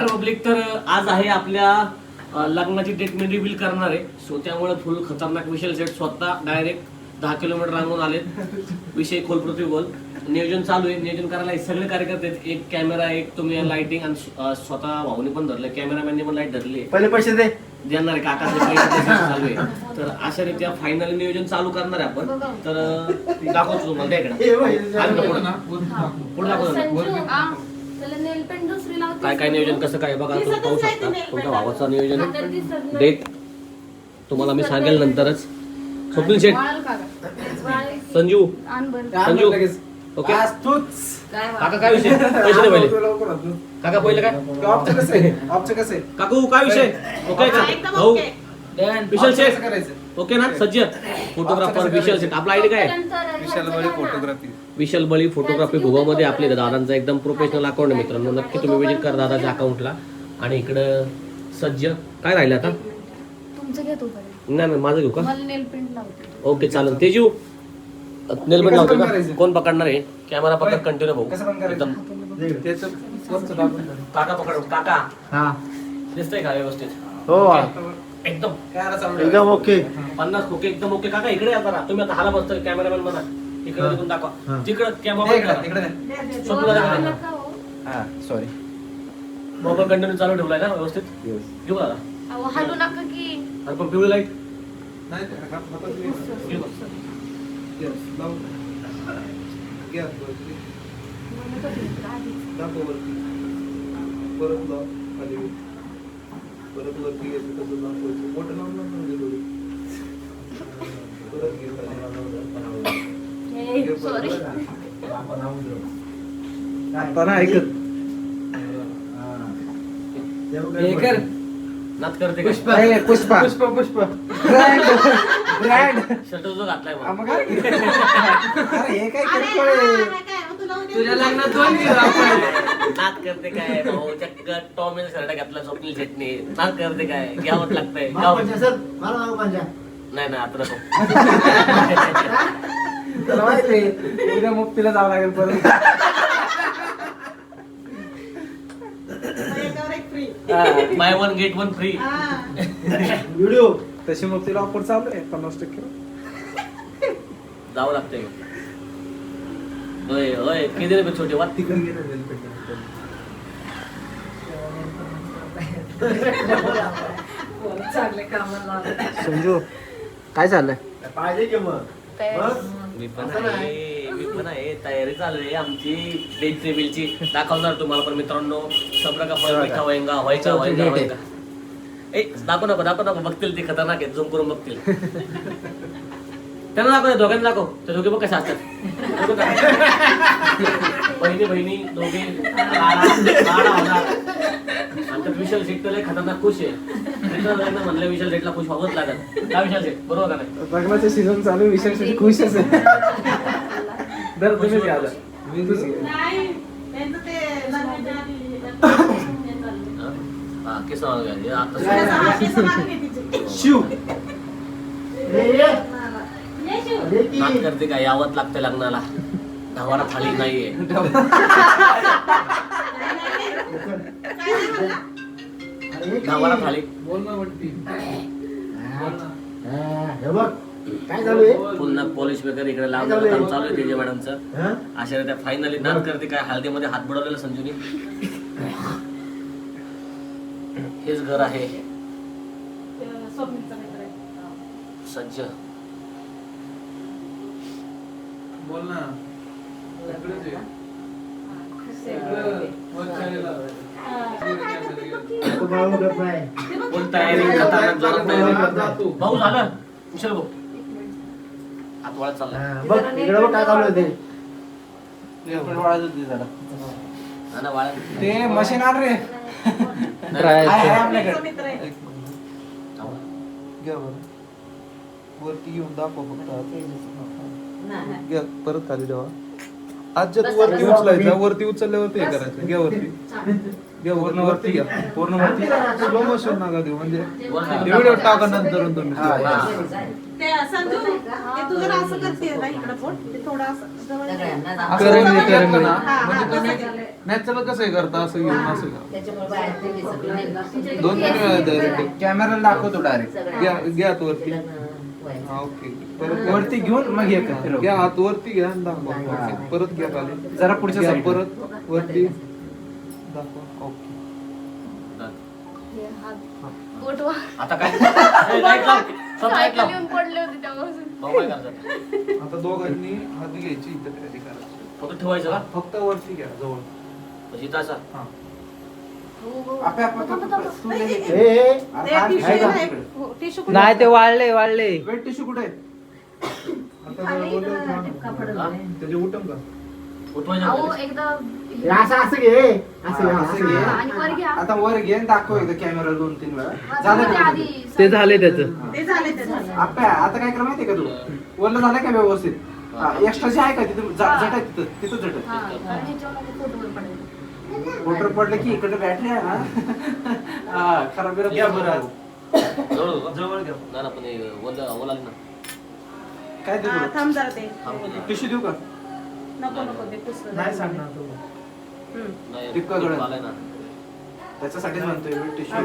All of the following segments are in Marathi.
नमस्कार पब्लिक. तर आज आहे आपल्या लग्नाची डेट मी रिव्हील करणार आहे. सो त्यामुळे फुल खतरनाक विशाल सेट स्वतः डायरेक्ट 10 किलोमीटर रांगून आले. विषय खोल पृथ्वी बोल. नियोजन चालू आहे. नियोजन करायला सगळे कार्यकर्ते आहेत. एक कॅमेरा, एक तुम्ही लाइटिंग आणि स्वतः भाऊनी पण धरले, कॅमेरामॅनने पण लाईट धरली. पहिले पैसे दे देणार आहे काका चालू आहे. तर अशा रीत्या फायनल नियोजन चालू करणार आहे आपण. तर दाखवतो तुम्हाला त्या इकडे पुढे दाखवतो काय काय नियोजन कसं काय बघा. तुम्ही पाहू शकता तुमच्या भावाचं नियोजन डेट तुम्हाला मी सांगेल नंतरच. स्वप्नील शेठ, संजू ओके. काका काय विषय पैसे दे पहिले. काका पहिलं काय काकू काय विषय ओके का भाऊ विशाल शेठ ओके ना. सज्ज फोटोग्राफर विशाल शेठ. आपला आयडी काय विशाल बळी फोटोग्राफी भुगामध्ये आपले दादांचा एकदम प्रोफेशनल अकाउंट आहे मित्रांनो. नक्की तुम्ही विजिट करा दादाच्या अकाउंटला. आणि इकडं सज्ज काय राहिलं आता नाही माझं घेऊ का. ओके चालेल. तेजू नेल पेंट लावतो का. कोण पकडणार आहे कॅमेरा पकड कंटिन्यू भाऊ एकदम. काका पकड काका दिसतंय का व्यवस्थित. हो एकदम ओके 50 ओके एकदम ओके. काका इकडे आता तुम्ही आता हाला बसतोय कॅमेरामॅन म्हणा इकडे तिकडून दाखवा. तिकडे कॅमेरा सॉरी मोबाईल कंटिन्यू चालू ठेवलाय ना व्यवस्थित. घेऊ दादा हलू नका की. अरे पण पिवळी लाईट नाच करते पुष्पा पुष्पा पुष्पा पुष्पा ब्रँड शर्ट जो घातलाय मग. हे काय तुझ्या लग्नात नाच करते काय भाऊ. चक्क टॉमेल शर्ट घातला स्वप्नील शेटने. नाच करते काय घ्यावंच लागतंय. नाही नाही आता नको. तुला माहिती उद्या मुक्तीला जावं लागेल परत. By one get one free video तशी मुक्तीला ऑफर चालू आहे 50%. जावं लागतंय. होय होय किती रुपये छोटे वाट तिकडे गेलं संजू काय चाललंय पाहिजे की मग. मी पण आहे तयारी चालू आहे आमची डेट रिव्हीलची. दाखवणार तुम्हाला पण मित्रांनो. सब्र का फळ मिठा व्हायंगा व्हायचा व्हायंगा व्हायंगा. ए दाखव नको बघतील ते खतरनाक आहे. झूम करून बघतील. त्यांना दाखव दोघांना दाखव. ते दोघे बघ कशा असतात. बहिणी दोघे आणि विशाल शेट लय खतरनाक खुश आहे. म्हणलं विशाल शेटला खुश व्हावंच लागत. काय विशाल शेट बरोबर का नाही. लग्नाचं सीझन चालू विशाल शेट खुशच आहे. दर तुम्ही घ्याल शिव नाच करते काय यावत लागते लग्नाला. ढवारा थाळी नाहीये. ढवारा थाळी काय चालू आहे. पुन्हा पॉलिश वगैरे इकडे लावण्याचं काम चालू आहे तेजे मॅडमचं. अशा त्या फायनली नाच करते काय हळदीमध्ये हात बुडवलेला संजूनी. हेच घर आहे सज्ज. बोल ना. तयारी भाऊ झालं कुशल भाऊ हात वाळत चालला. बघ इकडे बघ काय चालू आहे ते. ते मशीन आण रे आपल्याकडे. वरती घेऊन दाखव परत खाली ठेवा. आज जर वरती उचलायचा वरती उचलल्यावरती हे करायचं. घ्या वरती घ्या पूर्ण वरती स्लो मोशन नका देऊ. म्हणजे व्हिडिओ टाका नंतर तुम्ही. संजू ते तू जरा असं करते ना इकडं पोट ते थोडं असं जवळ घे. असं करंगळी, जर घेतलं करंगळी. ना, हा, म्हणजे हा, तुम्ही नॅचरल कसं हे करता असं घेऊन असं घ्या. 2-3 वेळा direct. कॅमेराला दाखवतो डायरेक्ट घ्या हात वरती. हा, ओके. परत वरती घेऊन मग हे कर, फिरव. घ्या हात वरती घ्या आणि दाखवा. हा. ओके. परत घ्या खाली. जरा पुढच्या घ्या, side. परत वरती दाखवा. ओके. बोटवा आता काय ए, लाईट लाव. सब लाईट सायकल लाव. येऊन पडले होते तेव्हापासून. भाऊ काय करतात? आता दोघांनी हात घ्यायची इथं खाली करायची. फक्त ठेवायचं का फक्त वरती घ्या जवळ. म्हणजे इथं असा हा. आपे, आपे, आपे, आपे. तू ए, ले, ले, ए, ले. ते आता टिश्यू आहे का? आहे. हो, टिश्यू कुठे? नाही ते वाढले वाढले वेट टिश्यू कुठे आहे? आता जरा बोललं ठेवा ना. त्याचे उठम का? उठवायचं अहो का? एकदा असं घे असं हा, असं घे. आणि वर घ्या. आता वर घे आणि दाखव एकदा कॅमेरा 2-3 वेळा हा, झालं ते का? आधी ते झाले त्याचं ते झाले ते झाले. आपे, आता काय कर माहितीये का तू वरलं झालं का व्यवस्थित? एक्स्ट्रा जे आहे का तिथं झट आहे तिथं झट हा, आणि ह्याच्यावर नको फोटोवर पडायला. मोटर पडलं की इकडे बॅटरी आहे ना. हा, खराब बिराब घ्या झालं. बरं. जवळ होतं का? जवळ घ्या. नाही ना, पण हे ओला ना. काय देऊ हा, तुला? थांब जरा ते टिश्यू देऊ का? नको नको ते पुसलं नाही जाईल. सांगणार तू. नाही, टिपका गळत. आलाय ना. त्याच्यासाठीच म्हणतोय टिश्यू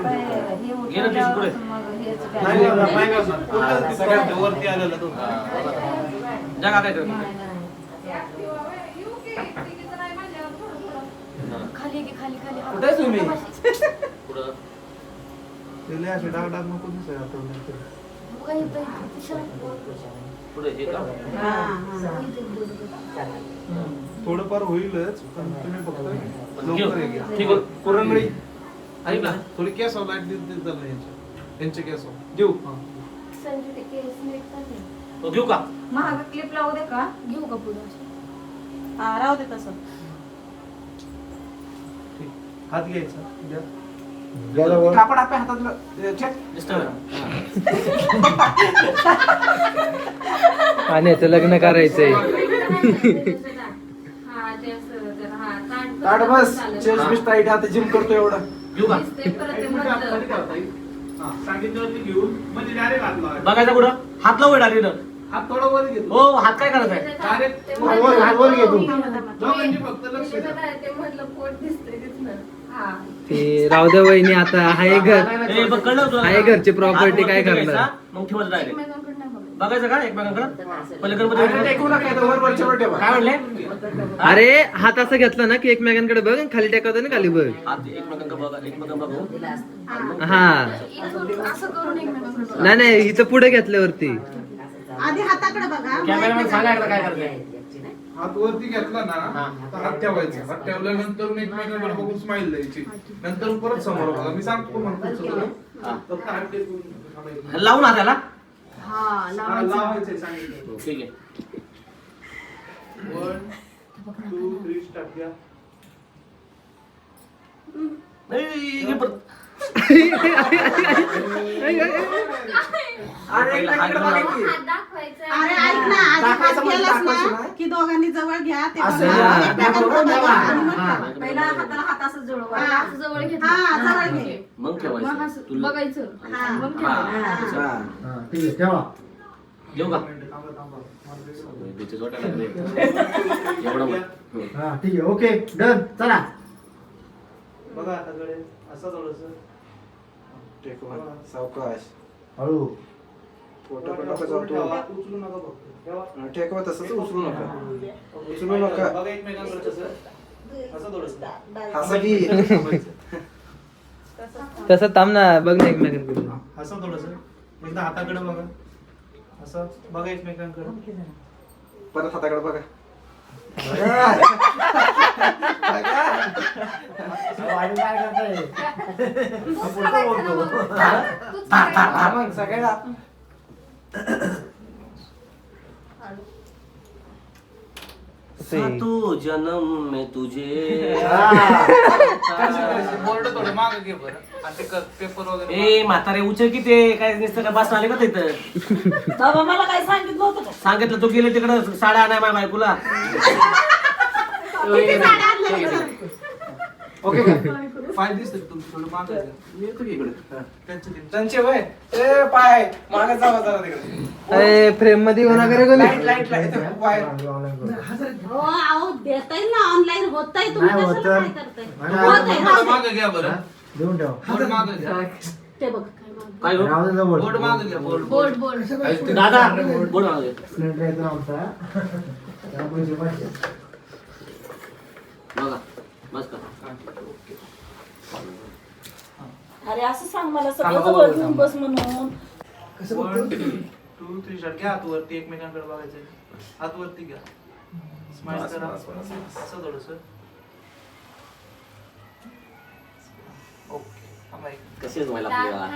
घे ना टिश्यू पुढे. नाही करणार, नाही करणार. पूर्ण सगळ्यात वरती आलेला तो. हा, बरोबर. जा का काय करतो? खाली घे, खाली खाली कुठे आहे तुम्ही? पुढं. त्याला असे डाग डाग नको दिसायला आता. बघा इथं, इथं दिशा. पुढे हे का? हा, हा. थोडंफार होईलच पण तुम्ही फक्त पण घेऊ. लवकर हे घ्या. ठीक आहे. कुरंगळी ऐक ना. थोडी केस लाईट देत चाललं यांचे केस देऊ. संजू ते केस निघतात ना. तो घेऊ का? महाग क्लिप लावू दे का? घेऊ का पुढं? हा, राहू दे तसं. ठीक. हात घ्यायचा द्या. कापड आपल्या हातातलं check. दिसतोय का? आणि याचं लग्न करायचंय हा, ते असं जरा, हा, ताट बस चेस्ट बिस्ट टाईट आता जिम करतो एवढा. घेऊ का? दिसतंय परत ते खाली मधलं. ठेवा ताई. हा, सांगितल्यावरती घेऊन म्हणजे डायरेक्ट हात लावायचा. बघायचं कुठं? हात लावू डायरेक्ट. हात थोडा वर घेतो. हो, हात काय करत आहे? डायरेक्ट ते वर घे तू. दोघांनी फक्त लक्ष ते द्या. बघा, ते मधलं पोट दिसतंय तिथनं. हा. ते राहू द्या वहिनी आता हाय घर ए, बघ, कळलं तुला? आहे घरची property हात वरती काय करणार? ठेवायचा, मग ठेवायचं डायरेक्ट. एकमेकांकडे नाही बघायचं. बघायचं का एकमेकांकडे? पहिले गणपती अरे टेकू नका इथं वर वरच्या वर ठेवा. काय म्हणले? अरे हात असं घेतला ना की एकमेकांकडे बघ आणि खाली टेकवतो ना खाली बघ हात एकमेकांकडे बघा, एकमेकांकडे बघू. हा इथून असं करून एकमेकांकडे बघायचं. नाही नाही इथं पुढे घेतल्यावरती आधी हाताकडे बघा. कॅमेरामॅन सांगा एकदा काय करायचंय. हात वरती घेतला ना तर हात ठेवायचा. हात ठेवल्यानंतर एकमेकांकडे बघून स्माइल द्यायची. नंतर परत समोर बघा. मी सांगतो तुम्हाला पुढचं करू. फक्त हात टेकून थांबायचं. लावून हाताला. हा, हा, लावायचं. लावायचंय सांगितलं. ठीक आहे. 1 2 3 स्टार्ट घ्या. नाही, घे परत. अरे इकडे बघा की. हात दाखवायचा. अरे ऐक ना, आधी हात दाखवायचं म्हणजे गेलास दाखवायचं ना नाही. की दोघांनी जवळ घ्या ते असं बघा. घ्या. एकमेकांकडे बघा आणि मग हा. ठेवा. पहिला हाताला हात असं जुळवा. हा. असं जवळ घेतलं. हा, जवळ घे. मग मग ठेवायचं. असं तुला बघायचं. हा. आणि मग हा. ठेवायचं. हा. ठीक आहे ठेवा घेऊ का? थांबा, थांबा. त्याचे वाटायला लागले. एवढं मग. हा ठीक आहे ओके डन चला बघा आता कडे असं थोडंसं. टेकवा. सावकाश. हळू फोटो पण नका जाऊ तू. ठेवा, उचलू नका फक्त. ठेवा. टेकवा तसंच उचलू नका. उचलू नका. बघा एकमेकांकडे तसं. असं थोडंसं. असं की तसं थांब ना बघ ना एकमेकांकडे असं थोडंसं. एकदा हाताकडे बघा. असं बघा एकमेकांकडे. परत हाताकडे बघा. हा, मग सगळ्या सातो जन्म में तुझे. बोर्ड थोडं मागं घे बरं. आणि ते पेपर वगैरे. ए म्हातारे उचल की ते काय नुसतं का बस आले का तिथं? बाबा मला काय सांगितलं होतं का? सांगितलं तू गेले तिकडं साड्या आणाय माझ्या बायकोला. किती साड्या आणल्या? ओके का? पाय दिसते तुमचं थोडं मागं घ्या. मी येतो की इकडे त्यांचं ते. त्यांचे वय ए पाय मागे जावा जरा तिकडे फ्रेम मध्ये होणार करे लाईट लाईट लाईट पाय हो अहो देता येईल ना ऑनलाईन होतंय तुम्ही नाही कशाला होतं. काय करताय नाही, होतंय, थोडं राहू दे. मागं घ्या बरं देऊन ठेव थोडं मागं घ्या ते बघ काय हो? राहू दे जवळ. बोर्ड मागं घ्या बोर्ड बोर्ड बोर्ड दादा बोल मागे. सिलेंडर येतो आमचा त्याला पैसे पाहिजे. बघा बस का. अरे असं सांग मला थांबा, सगळं बघू, घेऊन थांबा. बस म्हणून 1 2 3 शॉट घ्या हातवरती एकमेकांकडे बघायचं हातवरती घ्या स्माइल करा असं थोडंसं ओके थांबा एक. कशी आहे तुम्हाला आपली बाळा?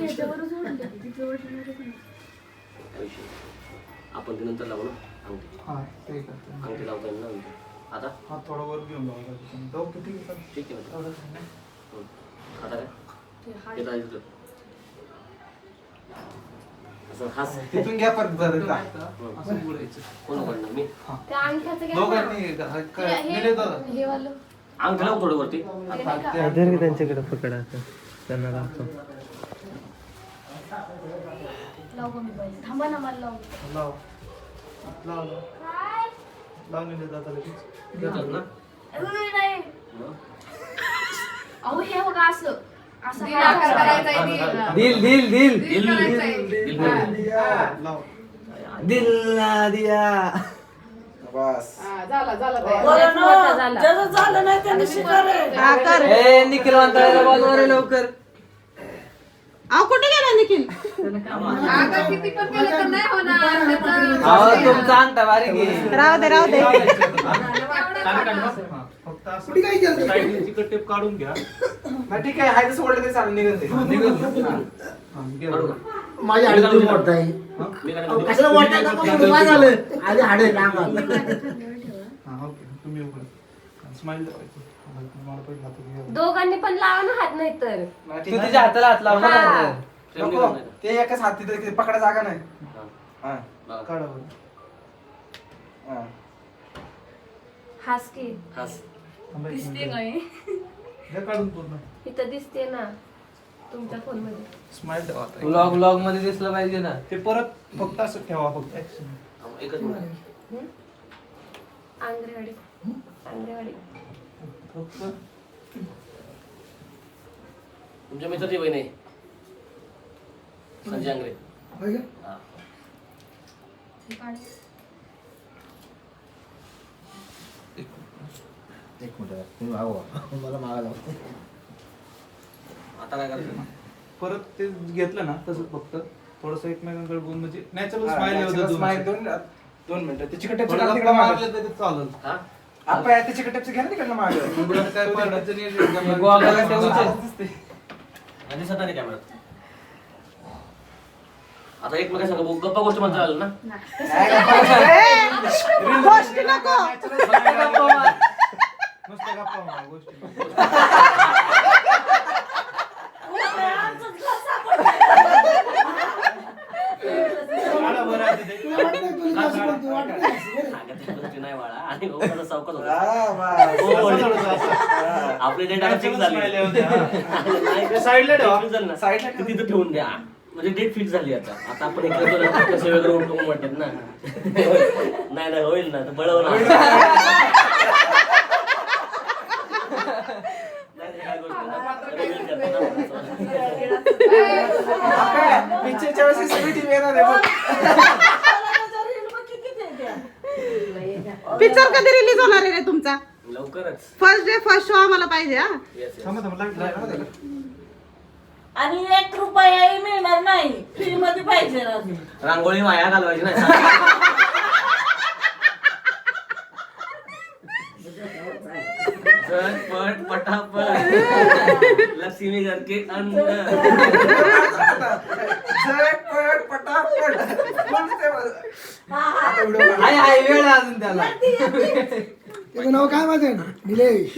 याच्यावरच ओढून द्या. तिथं ओढून द्या. काय विषय नाही. आपण ते नंतर लावू ना अंगठी. हा ते करते अंगठी लावता येईल ना अंगठी. आता हा थोडा वर घेऊन लावा ओके ठीक आहे ठीक आहे चालेल. आता काय ते हात- हे जायचं तर. असं हास तिथून घ्या परत जरा असं उघडायचं कोण उघडणार मी त्या अंगठ्याचं घ्या ना. दोघांनी निले दादा हे वालं अंगठी लावू थोडं वरती. ते नाही का? धर की त्यांच्याकडे पकडा त्यांना लावतो. लाव गं मी पाहिजे. थांबा ना मला लावू. लाव लाव लाव लाव निले दादा लगेच घेतात ना. नाही. मग? अहो हे बघा असं असं दिल आकार करायचा आहे, दिल दिल दिल दिल दिल बोल. लाव दिल ना दिया. बस ज्याचं झालं नाही त्याने शिकारे हा कर ए निखिल म्हणता बोलवा रे लवकर. अहो कुठे गेला निखिल अगं किती पण केलं तर नाही होणार त्याचं. अहो तुमचा अंगठा बारीक आहे. राहू दे राहू दे हा, फक्त असं चिकट टेप काढून घ्या नाही ठीक आहे हाय तसं ओढलं तरी चालेल निघत ते. हा, घ्या. काढू का? माझी हाडे तुम्ही मोडताय. मी काय अहो, करतो? कशाला मोडताय का? मग काय झालं? आधी हाडे लांब आले. हा ओके तुम्ही उघडा स्माइल दाखवायची मला पहिले हातात घ्या. दोघांनी पण लावा ना हात नाही तर नाही, ठीक तू आहे. तिच्या हाताला हात लाव ना. हा. फ्रेम नको निघत नाही ते एकच हात तिथे पकडा जागा नाही का? हा बघा. काढा बरं हा हास की हास. थांबा एक दिसते मिनिट. काय घ्या काढून पूर्ण इथं दिसते ना तुमच्या फोन मध्ये. स्माइल ठेवा आता. व्लॉग व्लॉग मध्ये दिसलं पाहिजे ना. ते परत फक्त असं ठेवा फक्त ऍक्शन थांबा, एकच मिनिट. आंग्रेवाडी आंग्रेवाडी फक्त तुमच्या मित्राची बहीण आहे संजय आंग्रे. हा. एक मिनिट तुम्ही मागवा. मला मागायला आता काय करायचं? परत ते घेतलं ना तसं फक्त थोडस एकमेकांकडे बघून म्हणजे नॅचरल हा, स्माइल natural होतं smile. दोन मिनिटं ते चिकट टेपचं थोडं घ्या गप्पा तिकडं मागे. मारले तरी चालेल हा? आपण ते चिकट टेपचं घ्या ना तिकडनं मागे. उघडं काय पाडायचं नाही, एकदम गोगलला ठेवून आणि दिसत नाही कॅमेरात. आता एक सांगा भाऊ, गप्पा गोष्ट म्हणता आलं ना. गोष्टी नको नुसतं गप्पा मारा गोष्टी काढा बरं आधी ते. सांगत त्या गोष्टी नाही बाळा. आणि भाऊ जरा सावकाश होता. हा, बस. हो, बोल. असं थोडंसं असं. आपले डेट आता फिक्स झाले. Smile होते, हा. नाही, साईडला ठेवा. fix झालं ना. साईडला ते तिथं ठेवून द्या. म्हणजे डेट फिक्स झाली आता आपण एकत्र कसं वेगळं उठतो म्हणतात ना. नाही नाही होईल ना तर बळवणार. नाही, काय गोष्ट नाही. reveal करतो ना. पिक्चरच्या वेळेस सगळी टीम येणार आहे बघ. पिक्चर कधी रिलीज होणार आहे रे तुमचा लवकरच. फर्स्ट डे फर्स्ट शो आम्हाला पाहिजे हा Yes, yes. थांबा थांबा लाईट लाईट आणि 1 रुपयाही मिळणार नाही फ्री मध्ये पाहिजे रांगोळी वाया घालवायची नाही. झटपट पटापट लक्ष्मी घर के अंदर. झटपट, पटापट. बोल ते बघ. आता व्हिडिओ काढ. हाय हाय वेळ आहे अजून त्याला. त्याचं नाव काय माझं निलेश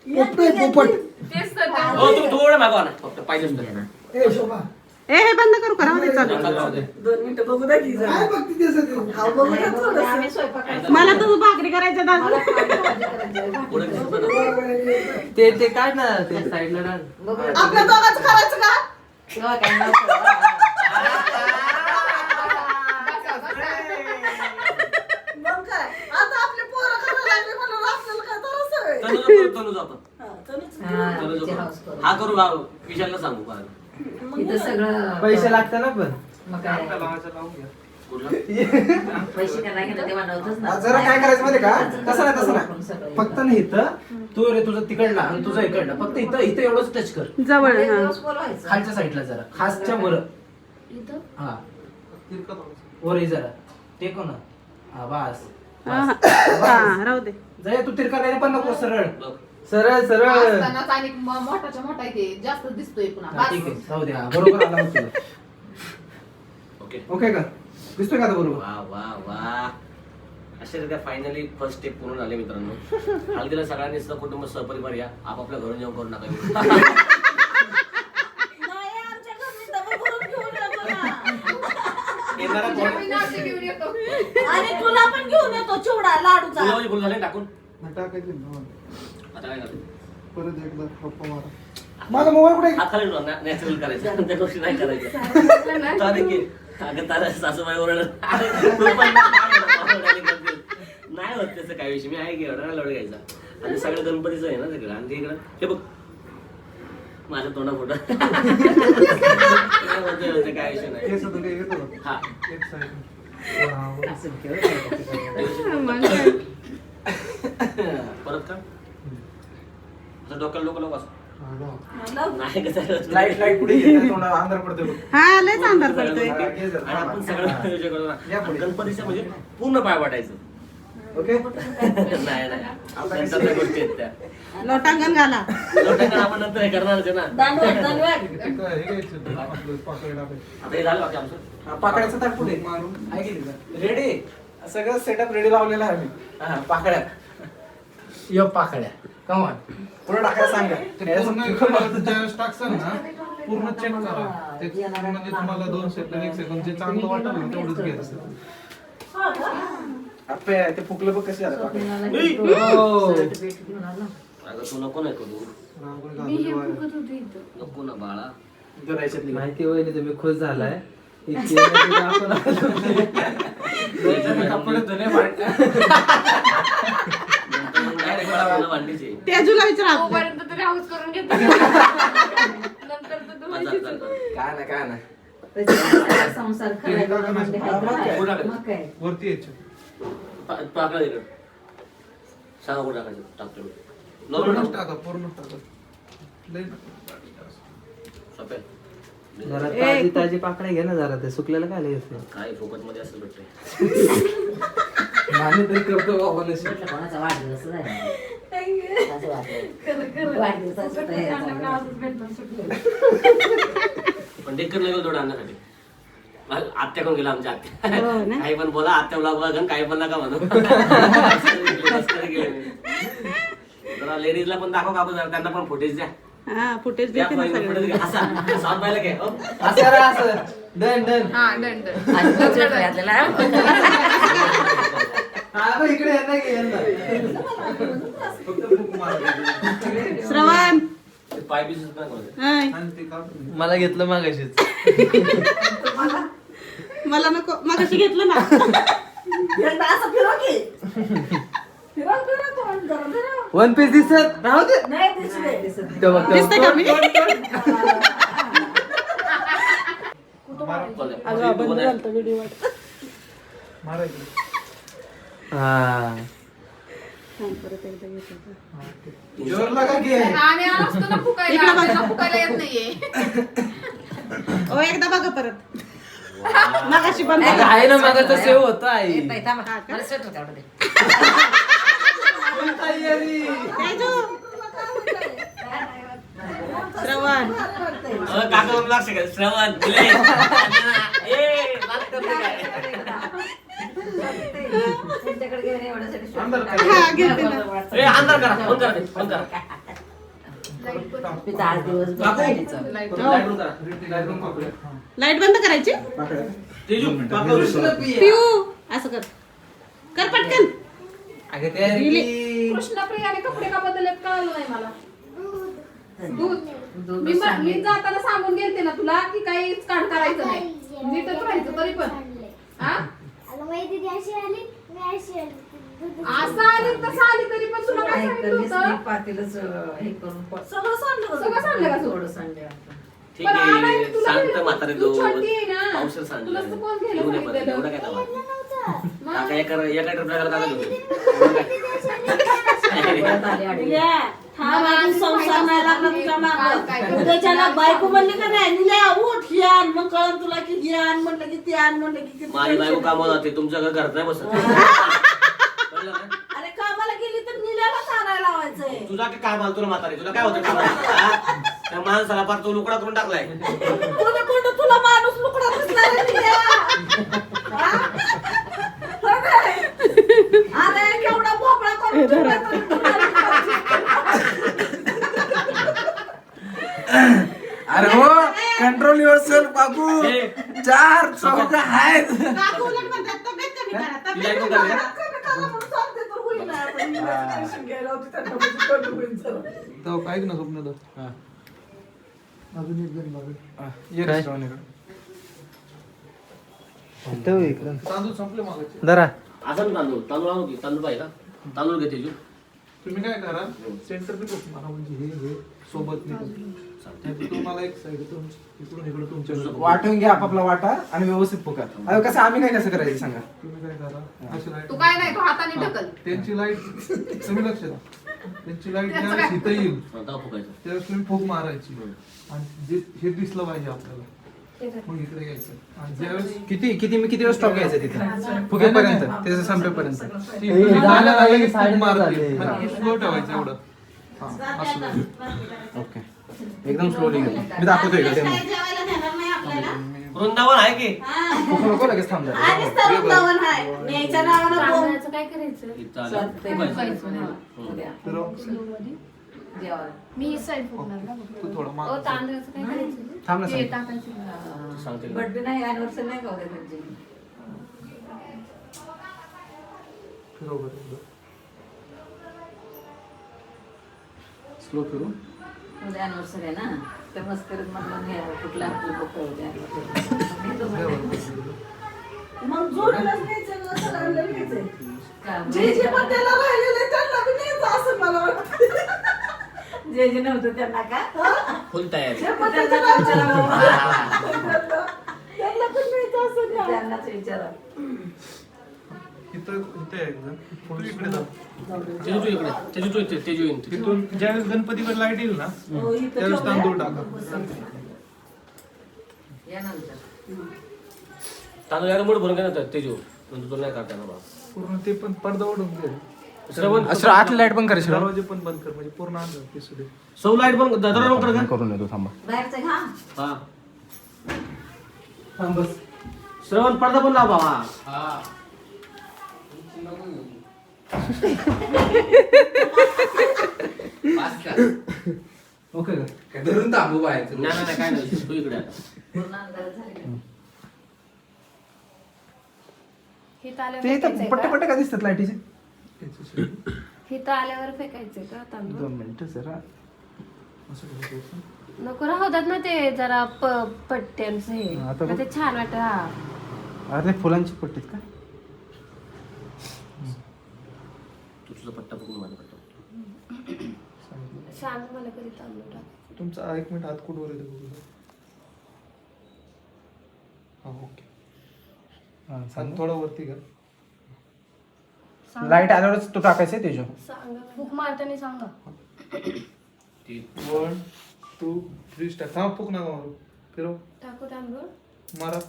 पोपट पोपट तेच तर ते. हो तुम्ही थोडं मागवा ना फक्त पाहिजे ए शोभा ए हे बंद करू करा मध्ये चालू चालू दे. 2 मिनिटं बघू द्या की जरा. काय बघते ते सगळं? हा, बघू द्या थोडंसं. मला तुझं भाकरी करायचं दादा. पुढे दिसतं ना. ते काय ना ते साईडला ना आपल्या दोघांचं करायचं का? मग काय? आता आपले पोरं करायला लागले म्हणून आपल्याला काय त्रास आहे? तनु जातो. हा, चलूच. तनु जातो. हा करू हा विशालला सांगू का इथं सगळं पैसे लागतात ना पण मग काय कुठला पैसे काय नाही घेतलं तेव्हा नव्हतंच ना. जरा काय करायचं माहिती का तसं नाही फक्त नाही इथं तू रे तुझं तिकडला आणि तुझं इकडला फक्त इथं इथं एवढंच टच कर जवळ हा. दिवस बोलवायचं. खालच्या साईडला जरा खासच्या वर इथं हा वर ये जरा टेको ना हा बस हा, हा, राहू दे. जय तू तिरका पण नको सरळ बघ. सरळ सरळ असतानाच आणि मोठाच्या मोठा आहे ते जास्त दिसतोय पुन्हा हा, ठीक आहे जाऊ दे हा, बरोबर आला मग तुला ओके ओके का दिसतोय का आता बरोबर वा वा वा अशा रीत्या फायनली फर्स्ट स्टेप पूर्ण झाले मित्रांनो. हळदीला सगळ्यांनी कुटुंब सहपरिवार या आपापल्या घरून जेवण करू नका. नाही, आमच्या घरी डबा भरून घेऊन येतो ना. येणारा कोण? मी नाश्ते घेऊन येतो. आणि तुला पण घेऊन येतो चिवडा लाडूचा. गुलाबाची फुलं झाले टाकून टाकायचे ना. आता काय करते परत एकदा गप्पा मारा. माझा मोबाईल कुठे आहे? हात खाली नॅचरल करायचं त्या गोष्टी नाही करायच्या. चालेल की अगं तारा सासूबाई ओरडत नाही होत त्याचं काय विषय. मी आहे की एवढा लोड घ्यायचा आणि सगळं गणपतीचं आहे ना सगळं आणि ते इकडं हे बघ माझ्या तोंडा फोटो काय विषय नाही. केस तुला येतो का? हा एक साईड. परत का असं डोक्याला डोकं लोक लाव. नाही कसं लाईट लाईट पुढे ये, तोंडाला अंधार पडतोय बघ. हा लयच अंधार पडतोय. आणि आपण सगळं विषय करू या ना पुढे. गणपतीच्या म्हणजे पूर्ण पाय वाटायचं. ओके नाही नाही नंतरच्या गोष्टी आहेत त्या. लोटांगण घाला. लोटांगण आपण नंतर हे करणारच आहे ना. दानवाट दानवाट. ते काय हे घ्यायचं आपलं पाकळी टाकायचं. आता हे झालं बाकी आमचं. हा, पाकळ्याचं ताट पुढे मारून. रेडी सगळं सेटअप रेडी लावलेलं आहे मी हा पाकळ्या यो पाकळ्या कमान पुढे टाकायला सांगा पूर्ण ज्यावेळेस टाकसान ना पूर्ण चेक करा ते म्हणजे तुम्हाला 2 सेकंद 1 सेकंद जे चांगलं वाटेल ना तेवढंच घ्यायचं. आपे ते फुकलं बघ कशी झालं पाकळ्या. सर्टिफिकेट घेऊन आला. अगं तू नको नाही करू रांगोळी मी हे घालून फुकत होते इथं. नको ना बाळा. इथं राहायच्यातली गाय. माहिती होईल तुम्ही खुश झालाय इतकी energy दाखवून कपडे धुणे वाटतं. नंतर मग direct मला फुलं वाढलीच आहे. तेजूला विचारा. तोपर्यंत तरी हाऊस करून घेतो. नंतर तर तू चाल, चाल, चाल. काय नाही त्याच्यावर संसार करायला म्हणजे काय कुठं करायचं? टाकायचं? मग काय वरती यायचं. पाकळा इकडं सांगा कुठं टाकायचं टाकतो पूर्णच टाका पूर्ण टाका. लई नका. सोपे जरा ताजी ताजी पाकळ्या घे ना जरा ते सुकलेलं काय घ्यायचं काय फोकट मध्ये असं भेटतंय. आम्ही तरी करतो बाबा नशीब. म्हटलं कोणाचा वाढदिवस आहे. असं वाटलं. वाढदिवसाची तयारी चालू आहे. पण डेक्कन लागेल थोडं आणण्यासाठी. आत्या कोण गेला आमच्या आत्या हो ना? काही पण बोला आत्या ब्लॉग बघा काही पण नका म्हणू. जरा लेडीजला पण दाखव कापू जरा त्यांना पण फुटेज द्या. हा फुटेज द्या देते ना फुटेज सगळं. घ्या. हसा साऊंड पाहिलं काय हो? असं करा, असं डन डन हा डन डन. आज लग्न घातलेलं आहे. हा बघ, इकडे येणार की येणार. फक्त फूक मारायची. श्रवण. ते पाय बी सुद्धा नाही करू. हाय. आणि ते काढून. मला घेतलं मागाशीच मला नको मगाशी घेतलं ना. एकदा असं फिरव की. फिरव फिरव तोंड जरा फिरव. वन पीस दिसत राहू दे नाही दिसले. दिसतंय का मी? बोला. अगं बंद झालता व्हिडिओ वाट. मारायचं. हा परत एकदा घेतो. जोर लगा की आम्ही आलो असतो ना फुकायला. इकडं बघा. आपल्याला फुकायला येत नाहीये. ओ एकदा बघा परत. मगाशी बंद अगं, आहे ना मागाचं सेव होतं आई येत नाही, थांबा. मला स्वेटर काढू दे. तेजू. श्रवण. काका लक्ष घ्या श्रवण दिले. ए, नाटक करतोय काय? तुमच्याकडे गेले एवढ्यासाठी अंदर स्वेटर करा. हा घेते ना. काढू. ए, अंधार करा फोन करा ते, फोन करा मी 10 दिवस लाईट बंद करा. लाईट बंद करायची तेजू, पाकळी उचल. पिऊ असं कर कर पटकन अगं त्या कृष्णप्रियाने कपडे का बदललेत कळलं नाही मला. दूध मी जाताना सांगून गेलते ना तुला की काहीच काढ करायचं नाही, नीटच राहायचं तरी पण हा असं आली तसं आली तरी पण तुला काय सांगितलं होतं? सगळं सांडलं का तू? ठीक पण आहे, आणायला तुला सांगतं वेळ- म्हातारे तू दोन. छोटी आहे ना. पावसाळ्यात सांगतं. तुला असं कोण घ्यायला येऊ दे परत, सांगितलेलं? एवढं काय लावा. मग? काका एका ट्रिपला गेला काका घेऊन. हा माझा संसार नाही लागला तुझ्या मागं. उद्याच्याला बायको म्हणली का नाही निल्या उठ ही आण मग कळण तुला की हे आण म्हणलं की ते आण म्हणलं की किती माझी बायको कामाला जाते, तुमच्या घरात नाही बसत. कळलं का? अरे कामाला गेली तर निल्यालाच आणायला लावायचंय. तुझा काय कामाला तुला म्हातारे, तुला काय होतं कामाला? हा? त्या माणसाला पार तो लुकडा करून टाकलाय. कोण तुला माणूस लुकडा दिसणार आहे निल्या? हा? हो काय? अरे केवढा भोपळा करून ठेवला तरी तुला अरे हो कंट्रोल युअर सेल्फ बाबू. हे, 4 चौघ आहेत. काकू उलट म्हणतात, तब्येत कमी करा, तब्येत तिला ऐकून कमी करा. करा. कमी करा म्हणून सांगते तर होईल ना. आपण निल्याचं टेन्शन घ्यायला होती त्यांना म्हणजे कमी होईल सगळं. तर ऐक ना स्वप्न अजून एक जण बघ. तांदूळ संपले मागायचे. जरा असं ना तांदूळ आणू की तांदूळ पाहिजे का? तांदूळ घे तेजू. तुम्ही काय करा सेंटर बी मारा म्हणजे हे सोबत नाही तुम्हाला एक साईड इकडून इकडे तुमच्या वाटून घ्या आपापला वाटा आणि व्यवस्थित फुका. अरे कसं आम्ही काय कसं करायचं सांगा. तुम्ही काय करा अशी लाईट तू काय नाही, तू हाताने ढकल. त्यांची लाईट तुम्ही लक्ष द्या. त्यांची लाईट ज्यावेळेस इथं येईल आता फुकायचं. त्यावेळेस तुम्ही फूक मारायची आणि जे हे दिसलं पाहिजे आपल्याला मग इकडे यायचं आणि ज्यावेळेस किती वेळ स्टॉप घ्यायचा तिथे फुकेपर्यंत त्याचं संपेपर्यंत. ती फूक मारते आणि स्लो ठेवायचं एवढं. हा असं ओके एकदम स्लोली घेतो मी दाखवतोय का डेमो. जेवायला नेणार नाही आपल्याला. वृंदावन आहे की फुकू नको लगेच थांब जरा. आधीच तर वृंदावन आहे. न्यायच्या नावानं बोंब. तांदळाचं काय करायचं? इथं आलं. जेवायला. मी ही साईड फुकणार ना बघ. तू थोडं माग. तांदळाचं काय करायचं? थांब ना ते सांग. टाकायचं. सांगते का? बर्थडे नाही अॅनिव्हर्सरी नाही का उद्या त्यांची? फिरव बरं एकदा. स्लो फिरू. उद्या अॅनिव्हर्सरी आहे ना तर मस्करीत म्हटलं घ्या कुठला आपलं बुक उद्या मग जोडीलाच न्यायचं ना, सगळ्यांना न्यायचंय. जे जे बर्थडेला राहिलेले त्यांना बी न्यायचं असं मला वाटतं. जे जे नव्हतं त्यांना का फुल तयारी. त्यांना विचारा बाबा. त्यांना पण न्यायचं असं द्या. त्यांनाच विचारा. इथं इथे आहे एक जण. तू इकडे जा. तेजू तू इकडे. तेजू तू इथे. तेजू येईन. तिथून ज्यावेळेस गणपतीकडे लाईट येईल ना हो, इथं त्यावेळेस ठेवलंय. तांदूळ टाका. या नंतर तांदूळ याला मोठ भरून घेणार तेजू. नंतर तुला नाही काढता ना बा. पूर्ण ते पण पडदा ओढून दे. श्रवण असं आतली लाईट पण करायची. दरवाजे पण बंद कर म्हणजे पूर्ण अंधार दिसू दे. सौ लाईट पण दरवाजा बंद कर का? करून येतो थांबा. बाहेरचं घा. हा. थांब बस. श्रवण पडदा पण लाव बाबा. ओके का धरून थांबू बाहेर. नाही नाही काय नाही तू इकडे आता. पूर्ण अंधार झाले. हिथं आल्यावर ते इथं फेकायचंय पट्टे का? पट्टे का दिसतात लाईटीचे. हिथं आल्यावर फेकायचंय का तांदूळ? 2 मिनिटं जरा. नको राहतात ना ते जरा पट्ट्यांचं हे हा, आता मग ते छान वाटत. हा अरे फुलांची पट्टीत का. तू तुझा पट्टा बघून माझा पट्टा. सांग मला कधी तांदूळ टाक. तुमचा 1 मिनिट हात कुठवर येतो बघू. हा ओके. आणि थोडं वरती घ्या. लाईट आल्यावरच तो टाकायचा तेजो. सांगा भूक मारताना सांगा. 1 2 3 स्टार्ट. थांब फूक नका मारू. फिरव टाकू तांदूळ. मारा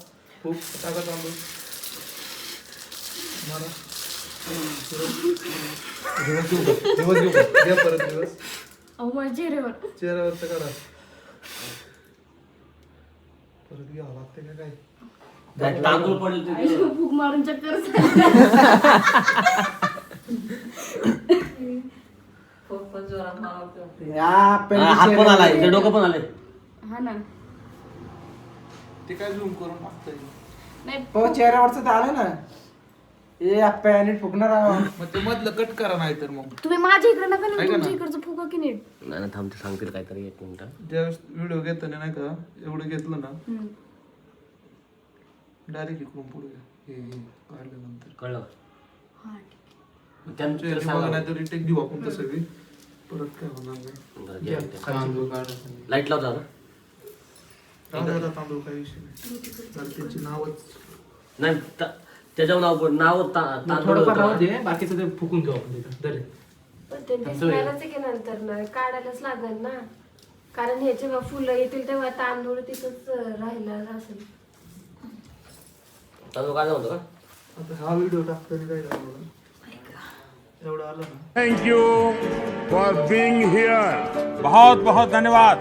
फूक टाका तांदूळ मारा. दिवस घेऊ का? दिवस घेऊ का? द्या परत दिवस अहो माझ्या चेहऱ्यावर. चेहऱ्यावरचं करा. परत घ्यावं लागते का काय. तांदूळ पडेल ते. भूक मारून चक्कर पण जोरात मारतो. या हात पण आलाय इथे डोकं पण आले. हा ना. ते काय झूम करून टाकता येईल. नाही हो चेहऱ्यावरचं ते आलं ना ए आप्पा नीट फुकणार आहो. मग ते मधलं कट करा नाही तर मग तुम्ही माझ्या इकडे नका ना, ऐका ना. तुमच्या इकडचं फुगा की नीट. नाही ना थांबते सांगतील काहीतरी 1 मिनिट. ज्यावेळेस व्हिडिओ घेताना नाही का एवढं घेतलं ना हम्म. डायरेक्ट इकडून पुढे हे काढल्यानंतर कळलं हा ठीक त्यांचं बघा नाही तर रिटेक घेऊ आपण तसं बी परत काय होणार नाही. लाईट लाव जरा. तांदूळ तांदूळ काही विषय नाही तर त्यांची नावच नाही त्याच्यावर नाव तांदूळ थोडंफार राहू होतं. दे बाकीचं ते फुकून घेऊ आपण तिथं दरे. पण ते दिसणारच आहे की नंतर ना काढायलाच लागेल ना, कारण हे जेव्हा फुलं येतील तेव्हा तांदूळ तिथंच राहिला असेल. तांदूळ काय होतं का? आता हा व्हिडिओ टाकताना काय झालं एवढं आलं ना. Thank you for being here. बहुत बहुत धन्यवाद।